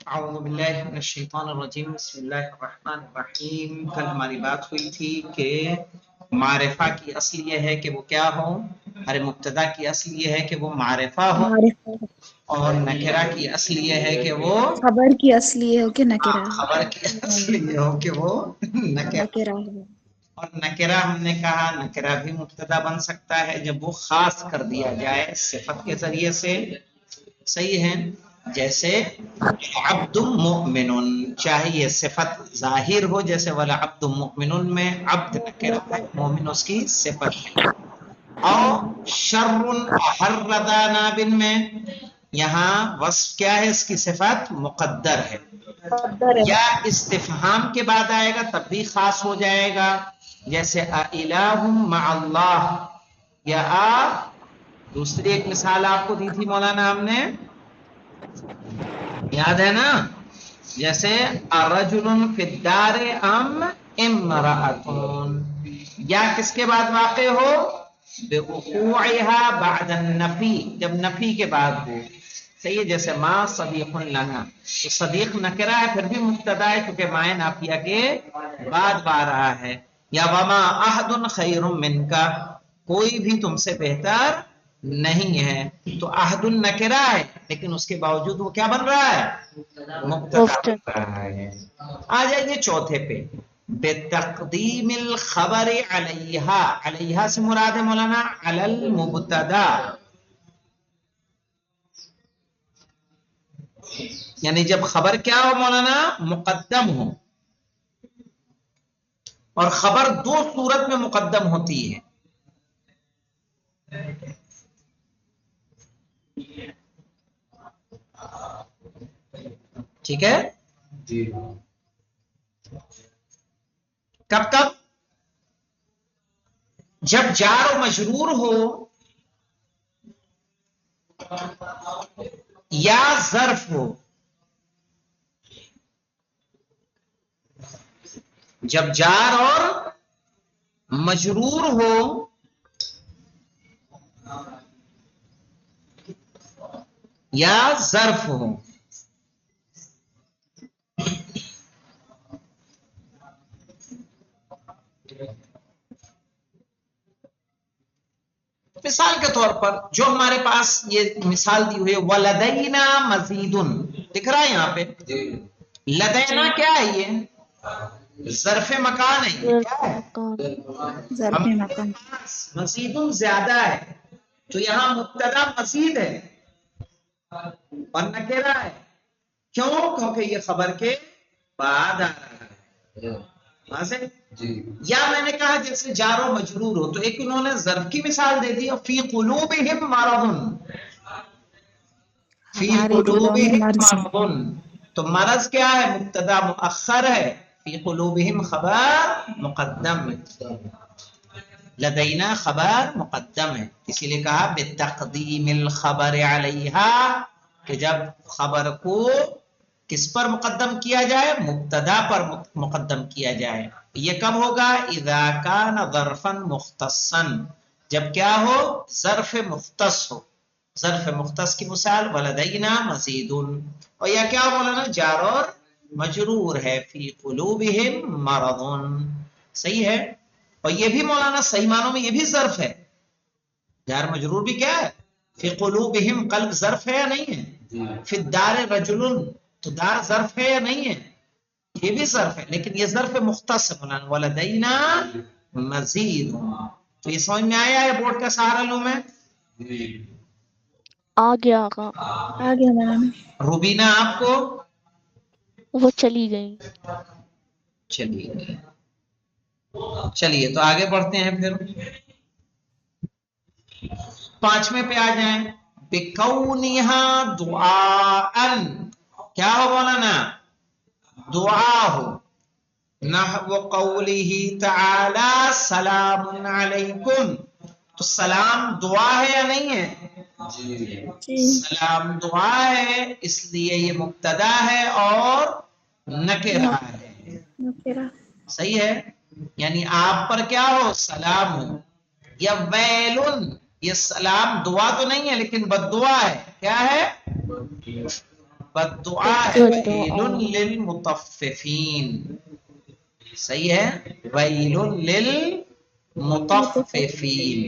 اعوذ باللہ من الشیطان الرجیم بسم اللہ الرحمن الرحیم. کل ہماری بات ہوئی تھی کہ معرفہ کی اصل یہ ہے کہ وہ کیا ہو، ہر مبتدا کی اصل یہ ہے کہ وہ معرفہ ہو، معرفہ اور نکرہ کی اصل یہ ہے کہ وہ خبر کی اصل یہ ہو کہ نکرہ ہو. خبر کی اصل یہ ہو کہ وہ نکرہ. نکرہ ہو. اور نکرہ ہم نے کہا نکرہ بھی مبتدا بن سکتا ہے جب وہ خاص کر دیا جائے صفت کے ذریعے سے. صحیح ہے، جیسے عبد مؤمن، چاہے یہ صفت ظاہر ہو جیسے ولا عبد مؤمن میں عبد نکرہ ہے، مومن اس کی صفت ہے. اور شر حردا نابن میں یہاں وصف کیا ہے، اس کی صفت مقدر ہے. یا استفہام کے بعد آئے گا تب بھی خاص ہو جائے گا، جیسے الہ مع اللہ. یا دوسری ایک مثال آپ کو دی تھی مولانا ہم نے، یاد ہے نا، جیسے الرجل فی الدار ام امرأۃ. یا کس کے بعد واقع ہو، بوقوعها بعد النفی، جب نفی کے بعد ہو. صحیح ہے، جیسے ما صدیق لنا، تو صدیق نکرہ ہے پھر بھی مبتدا ہے کیونکہ مائے نافیہ کے بعد آ رہا ہے. یا وما احد خیر منک، کوئی بھی تم سے بہتر نہیں ہے. تو احد النکرہ ہے لیکن اس کے باوجود وہ کیا بن رہا ہے، مبتدا بن رہا ہے. آ جائیے چوتھے پہ، بتقدیم الخبر علیہا. علیہا سے مراد ہے مولانا علی المبتدا، یعنی جب خبر کیا ہو مولانا، مقدم ہو. اور خبر دو صورت میں مقدم ہوتی ہے. ٹھیک ہے جی. کب کب، جب جار و مجرور ہو یا ظرف ہو. جب جار اور مجرور ہو یا ظرف ہو. مثال کے طور پر جو ہمارے پاس یہ مثال دی ہوئی ہے ولدینا مزیدن، دکھ رہا ہے یہاں پہ. لدینا کیا ہے، یہ ظرف مکان ہے. یہ کیا ہے، ظرف مکان. مزیدن زیادہ ہے، تو یہاں مبتدا مزید ہے اور نکرہ ہے. کیوں؟ کیونکہ یہ خبر کے بعد آ رہا ہے. جی. یا میں نے کہا جیسے جار و مجرور ہو، تو ایک انہوں نے ظرف کی مثال دے دی، فی قلوبہم مرض. فی ہمارے دلوں میں قلوبہم مرض. مرض، تو مرض کیا ہے، مبتدا مؤخر ہے، فی قلوبہم خبر مقدم ہے، لدینا خبر مقدم ہے. اسی لیے کہا بتقدیم الخبر علیہا، کہ جب خبر کو کس پر مقدم کیا جائے، مبتدا پر مقدم کیا جائے. یہ کب ہوگا، اذا کان ظرفا مختصا، جب کیا ہو، ظرف مختص ہو. ظرف مختص کی مثال ولدینا مزید. اور یا کیا بولا نا، جار اور مجرور ہے، فی قلوبہم مرض. صحیح ہے. اور یہ بھی مولانا صحیح معنوں میں یہ بھی ظرف ہے، جار مجرور بھی کیا ہے، فی قلوبہم، قلب ظرف ہے یا نہیں ہے. فی الدار رجل، تو دار ظرف ہے یا نہیں ہے، یہ بھی ظرف ہے لیکن یہ ظرف مختص ہے مولانا. ولدینا مزید. تو یہ سمجھ میں آیا ہے بورڈ کا سہارا لوں میں؟ آ گیا آقا. آ گیا مولانا. روبینہ آپ کو وہ چلی گئی. چلیے تو آگے بڑھتے ہیں. پھر پانچویں پہ آ جائیں، بکونہا دعاءن، کیا ہو مولانا، دعا ہو. نحو قولہ تعالی سلام علیکم، تو سلام دعا ہے یا نہیں ہے، سلام دعا ہے، اس لیے یہ مبتدا ہے اور نکرہ ہے. نکرہ. صحیح ہے، یعنی آپ پر کیا ہو، سلام ہو. یا ویلن، یہ سلام دعا تو نہیں ہے لیکن بد دعا ہے. کیا ہے، بددعا ہے ویل للمطففین. صحیح ہے, ویل للمطففین.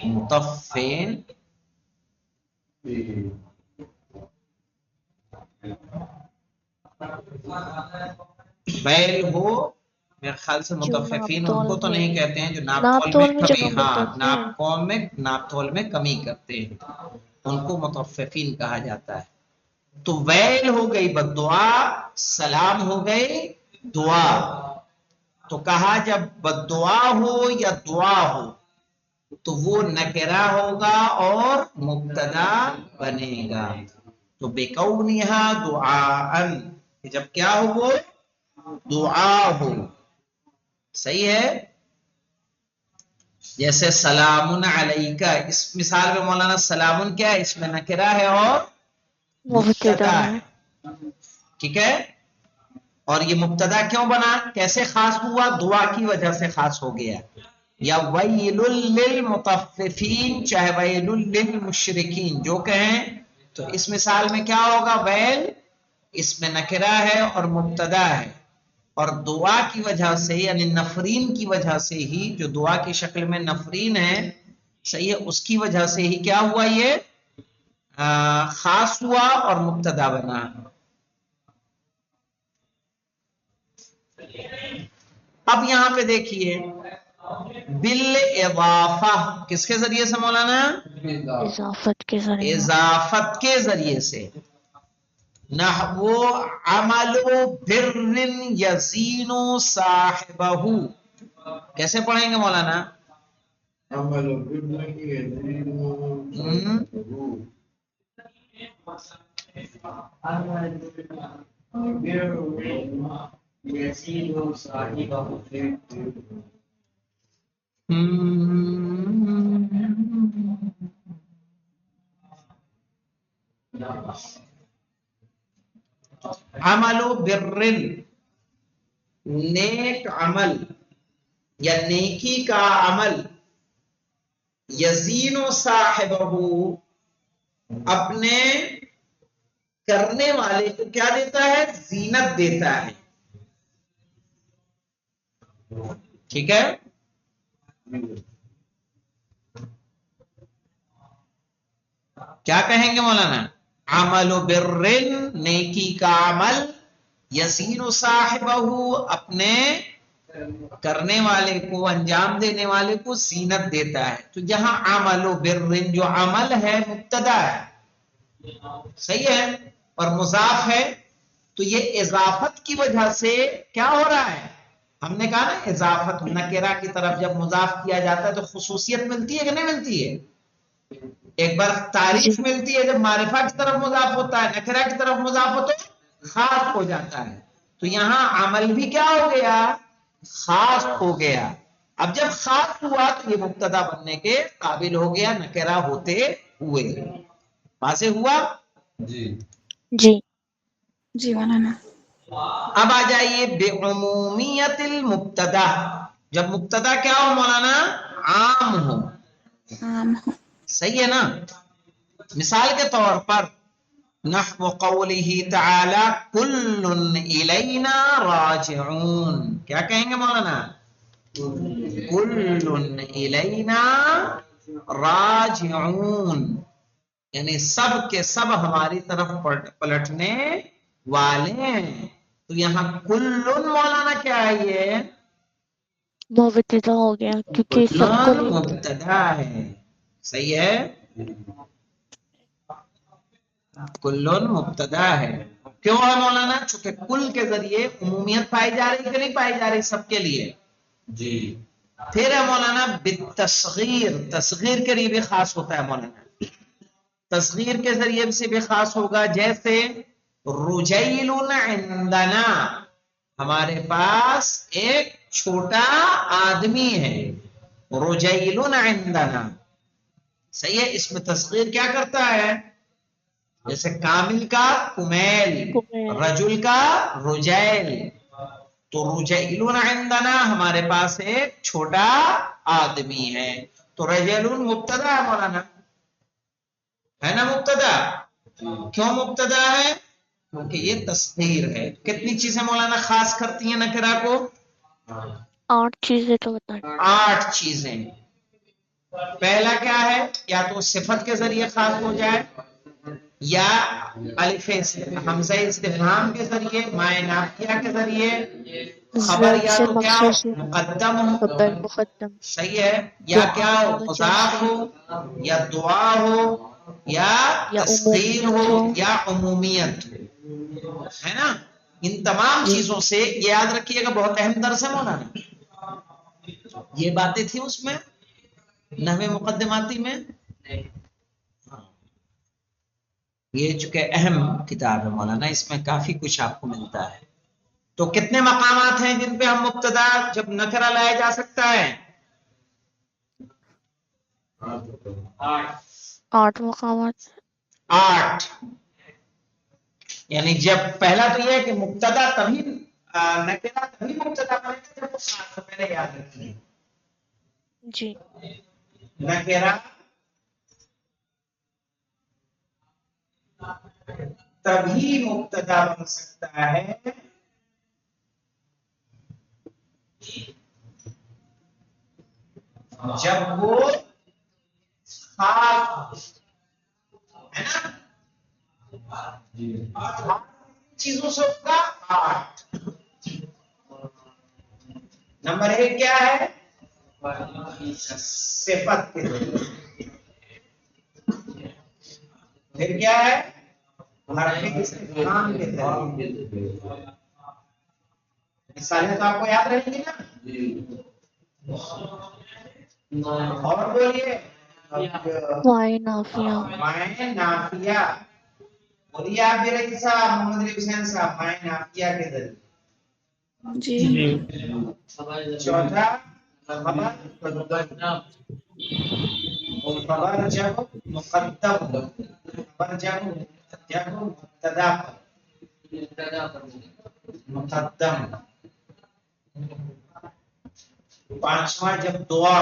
مطفین ویل ہو, میرے خیال سے مطففین ان کو تو نہیں کہتے ہیں جو ناپ تول میں کمی, ہاں ناپ تول میں کمی کرتے ہیں, ان کو مطففین کہا جاتا ہے. تو ویل ہو گئی بددعا, سلام ہو گئی دعا. تو کہا جب بددعا ہو یا دعا ہو تو وہ نکرہ ہوگا اور مبتدا بنے گا. تو بکونھا دعاءً, جب کیا ہو وہ دعا ہو. صحیح ہے. جیسے سلام علیکہ, اس مثال میں مولانا سلام کیا ہے, اس میں نکرہ ہے اور مبتدا ہے. ٹھیک ہے. اور یہ مبتدا کیوں بنا, کیسے خاص ہوا, دعا کی وجہ سے خاص ہو گیا. یا ویل للمطففین چاہے ویل للمشرکین جو کہیں, تو اس مثال میں کیا ہوگا, ویل اس میں نکرہ ہے اور مبتدا ہے, اور دعا کی وجہ سے یعنی نفرین کی وجہ سے ہی, جو دعا کی شکل میں نفرین ہے, صحیح ہے, اس کی وجہ سے ہی کیا ہوا, یہ خاص ہوا اور مبتدا بنا. اب یہاں پہ دیکھیے بالاضافہ, کس کے ذریعے سے مولانا, اضافت کے ذریعے, اضافت کے ذریعے سے. نحو عمل بر یزین صاحبہ, کیسے پڑھیں گے مولانا, عمل بر یزین صاحبہ. عمل بر, نیک عمل یا نیکی کا عمل, یزین صاحبہ, اپنے کرنے والے کو کیا دیتا ہے, زینت دیتا ہے. ٹھیک ہے. کیا کہیں گے مولانا, عمل بر, نیکی کا عمل, یزین صاحبہ, اپنے کرنے والے کو, انجام دینے والے کو زینت دیتا ہے. تو یہاں عمل بر جو عمل ہے مبتدا ہے, صحیح ہے, اور مضاف ہے, تو یہ اضافت کی وجہ سے کیا ہو رہا ہے, ہم نے کہا نا اضافت نکرہ کی طرف جب مضاف کیا جاتا ہے تو خصوصیت ملتی ہے کہ نہیں ملتی ہے. ایک بار تعریف ملتی ہے جب معرفہ کی طرف مضاف ہوتا ہے, نکرہ کی طرف مضاف ہو تو خاص ہو جاتا ہے. تو یہاں عمل بھی کیا ہو گیا, خاص ہو گیا. اب جب خاص ہوا تو یہ مبتدا بننے کے قابل ہو گیا, نکرہ ہوتے ہوئے. واضح ہوا جی جی جی مولانا. اب آ جائیے بعمومیت المبتدا, جب مبتدا کیا ہو مولانا, عام ہو. عام ہو. صحیح ہے نا. مثال کے طور پر نحو قوله تعالی کل الینا راجعون, کیا کہیں گے مولانا, کل الینا راجعون, یعنی سب کے سب ہماری طرف پلٹنے والے ہیں. تو یہاں کل مولانا کیا ہے, یہ مبتدا ہو گیا کیونکہ سب کو کلن مبتدا ہے. صحیح ہے, کلن مبتدا ہے. کیوں ہے مولانا, چونکہ کل کے ذریعے عمومیت پائی جا رہی کہ نہیں پائی جا رہی سب کے لیے. جی. پھر ہے مولانا بالتصغیر, تصغیر کے لیے بھی خاص ہوتا ہے مولانا, تصغیر کے ذریعے سے بھی خاص ہوگا. جیسے رجیل عندنا, ہمارے پاس ایک چھوٹا آدمی ہے, رجیل عندنا. صحیح ہے, اس میں تصغیر کیا کرتا ہے, جیسے کامل کا کمیل, رجل کا رجیل. تو رجیل عندنا, ہمارے پاس ایک چھوٹا آدمی ہے. تو رجلون مبتدا ہے مولانا، ہے نا مبتدا؟ کیوں مبتدا ہے؟ کیونکہ یہ تصغیر ہے۔ کتنی چیزیں مولانا خاص کرتی ہیں نکرہ کو؟ 8 چیزیں تو بتائیں۔ 8 چیزیں۔ پہلا کیا ہے؟ یا تو صفت کے ذریعے خاص ہو جائے، یا الف حمزہ استفہام کے ذریعے، مائے نافیہ کے ذریعے، خبر زد یا سے تو کیا ہو مخصوص مقدم ہو، خبر مقدم، صحیح ہے، یا کیا ہو دعا مضاف ہو، یا دعا ہو، یا یا تصغیر ہو، عمومیت ہو۔ یا عمومیت ہو، ہے نا؟ ان تمام جی چیزوں سے یہ یاد رکھیے گا، بہت اہم درس ہے مولانا، یہ باتیں تھیں اس میں نحو مقدماتی میں، یہ چونکہ اہم کتاب ہے مولانا، اس میں کافی کچھ آپ کو ملتا ہے۔ تو کتنے مقامات ہیں جن پہ ہم مبتدا جب نکرہ لایا جا سکتا ہے؟ 8 مقامات۔ 8۔ یعنی جب پہلا تو یہ ہے کہ مبتدا تبھی نکرہ تبھی مبتدا بنے گا جب وہ 7 سے پہلے یاد رکھیے، جی نکرہ تبھی مبتدا بن سکتا ہے جب وہ خاص ہے نا، چیزوں سے ہوگا 8۔ نمبر 1 کیا ہے؟ صفت کے ذریعے، پھر کیا ہے؟ حرف استفہام کے ذریعے۔ مثالیں تو آپ کو یاد رہیں گی نا؟ اور بولیے وائے نافیہ، مائے نافیہ، بولیے آپ بھی رہی صاحب، محمد علی حسین صاحب، مائے نافیہ کے ذریعے۔ جی چوتھا خبر جب مقدم، خبر جب مبتدا پر مقدم۔ پانچواں جب دعا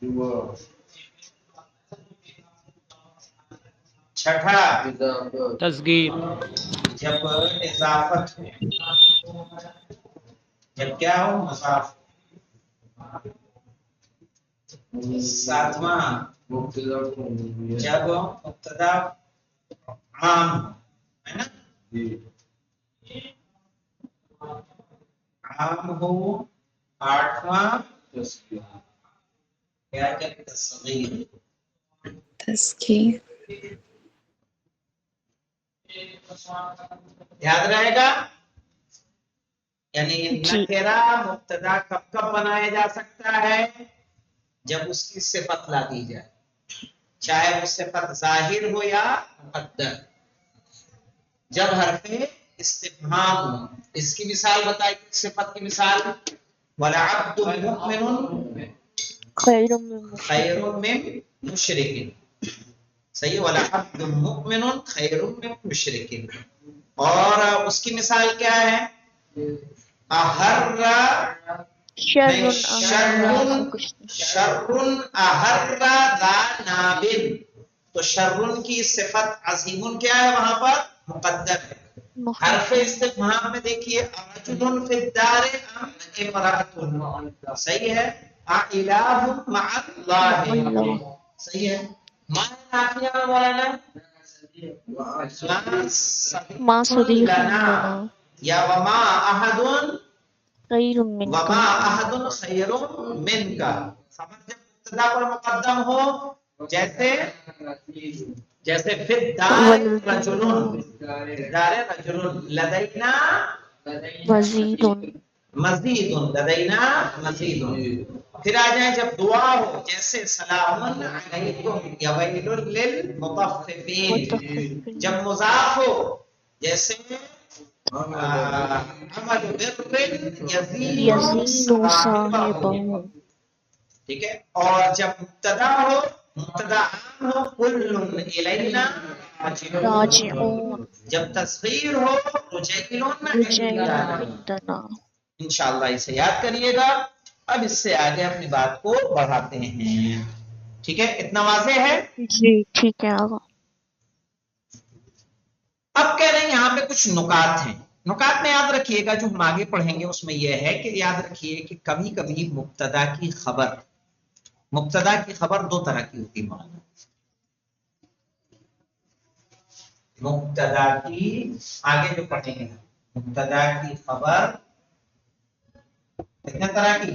ہو۔ چھٹا تصغیر، جب اضافت ہو، جب کیا ہو مضاف۔ ساتواں جب مبتدا عام ہو، ہے نا؟ عام ہو۔ آٹھواں کیا جب تصغیر۔ تذکیر یاد رہے گا؟ یعنی جی نکرہ مبتدا کب کب بنایا جا سکتا ہے؟ جب اس کی صفت لا دی جائے، چاہے وہ صفت ظاہر ہو یا مقدر۔ جب حرف استفہام ہو، اس کی مثال بتائی، صفت کی مثال وَلَعَبْدٌ مُؤْمِنٌ خیر من خیر من مشرک، صحیح، وَلَعَبْدٌ مُؤْمِنٌ خیر من مشرک۔ اور اس کی مثال کیا ہے؟ احر شر شرن احر ذا نابن، تو شرن کی صفت عظیم کیا ہے وہاں پر؟ مقدر ہے۔ حرف استفہام میں دیکھیے رجل فی الدار ام امرأۃ، صحیح ہے، الہ مع اللہ، صحیح ہے۔ معنی نافیہ میں مولانا ما صدیق لنا، لنا یا وما احد خیر من وما کا، احد خیر من کا۔ خبر جب مبتدا پر مقدم ہو، جیسے فی الدار رجل، دار رجل، لدینا مزید مزید، لدینا مزید۔ پھر آ جائیں جب دعا ہو، جیسے سلام علیکم یا ویل للمطففین۔ جب مضاف ہو، جیسے عمل بر یزید صاحبہ، ٹھیک ہے۔ اور جب مبتدا ہو، مبتدا عام ہو، کل الینا راجعون۔ جب تصغیر ہو، رجیل عندنا۔ انشاءاللہ اسے یاد کریے گا۔ اب اس سے آگے اپنی بات کو بڑھاتے ہیں۔ ٹھیک ہے، اتنا واضح ہے؟ جی ٹھیک ہے آقا. اب کہہ رہے ہیں یہاں پہ کچھ نکات ہیں. نکات میں یاد رکھیے گا جو ہم آگے پڑھیں گے اس میں یہ ہے کہ یاد رکھیے کہ کبھی کبھی مبتدا کی خبر دو طرح کی ہوتی ہے. مبتدا کی آگے جو پڑھیں گے مبتدا کی خبر کتنے طرح کی؟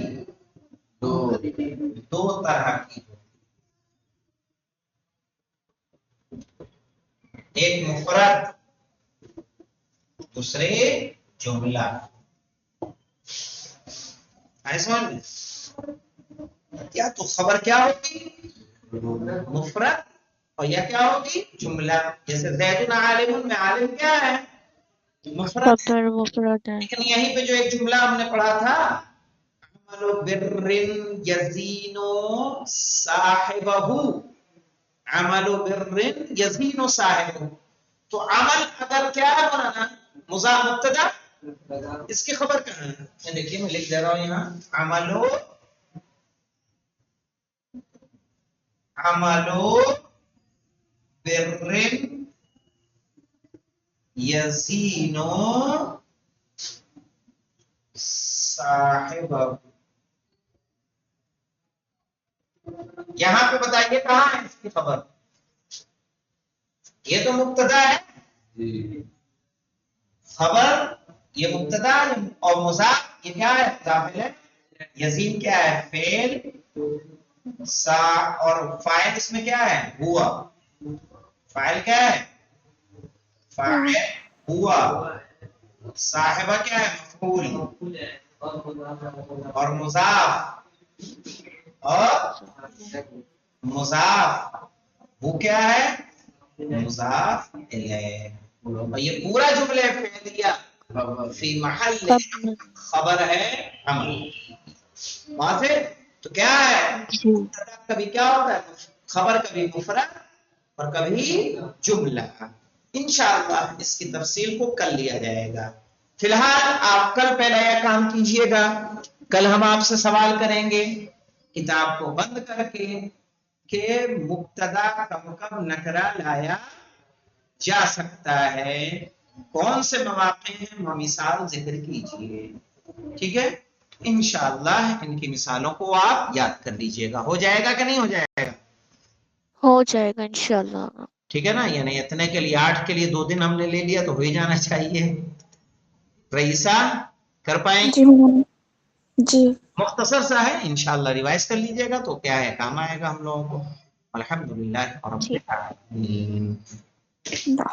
دو طرح کی. ایک مفرد، دوسرے جملہ. ایسا کیا تو خبر کیا ہوگی؟ مفرد، اور یہ کیا ہوگی؟ جملہ. جیسے زید عالم میں عالم کیا ہے؟ مفرد. خبر مفرد ہے. لیکن یہیں پہ جو ایک جملہ ہم نے پڑھا تھا عمل بر یزین صاحبہ، عمل بر یزین صاحبہ. تو عمل اگر کیا ہے مولانا؟ مضاف مبتدا، اس کی خبر کہاں ہے؟ دیکھیے میں لکھ دے رہا ہوں یہاں عملو بر یزین صاحبہ. یہاں پہ بتائیے کہاں ہے اس کی خبر؟ یہ تو مبتدا ہے، خبر یہ مبتدا اور مضاف یہ کیا ہے؟ ضامن ہے. یزین کیا ہے؟ فعل. اور فاعل اس میں کیا ہے؟ ہوا. فاعل کیا ہے؟ فاعل ہوا. صاحبہ کیا ہے؟ مفعول. اور مضاف وہ کیا ہے؟ مضاف الیہ. اور یہ پورا جملہ فعلیہ فی محل خبر ہے عمل. واضح؟ تو کیا ہے؟ کبھی کیا ہوتا ہے؟ خبر کبھی مفرد اور کبھی جملہ. انشاءاللہ اس کی تفصیل کو کل لیا جائے گا. فی الحال آپ کل پہلا یہ کام کیجئے گا، کل ہم آپ سے سوال کریں گے کتاب کو بند کر کے کہ مبتدا کب نکرہ لایا جا سکتا ہے، کون سے مواقع ہیں، مثال ذکر کیجئے. ٹھیک ہے، انشاءاللہ ان کی مثالوں کو آپ یاد کر لیجئے گا. ہو جائے گا کہ نہیں ہو جائے گا؟ ہو جائے گا انشاءاللہ. ٹھیک ہے نا. یعنی اتنے کے لیے 8 کے لیے 2 دن ہم نے لے لیا تو ہو ہی جانا چاہیے. رئیسہ کر پائیں گے؟ جی مولانا. جی مختصر سا ہے، انشاءاللہ ریوائز کر لیجئے گا تو کیا ہے کام آئے گا ہم لوگوں کو. الحمدللہ رب ٹھیک. العالمین. اللہ.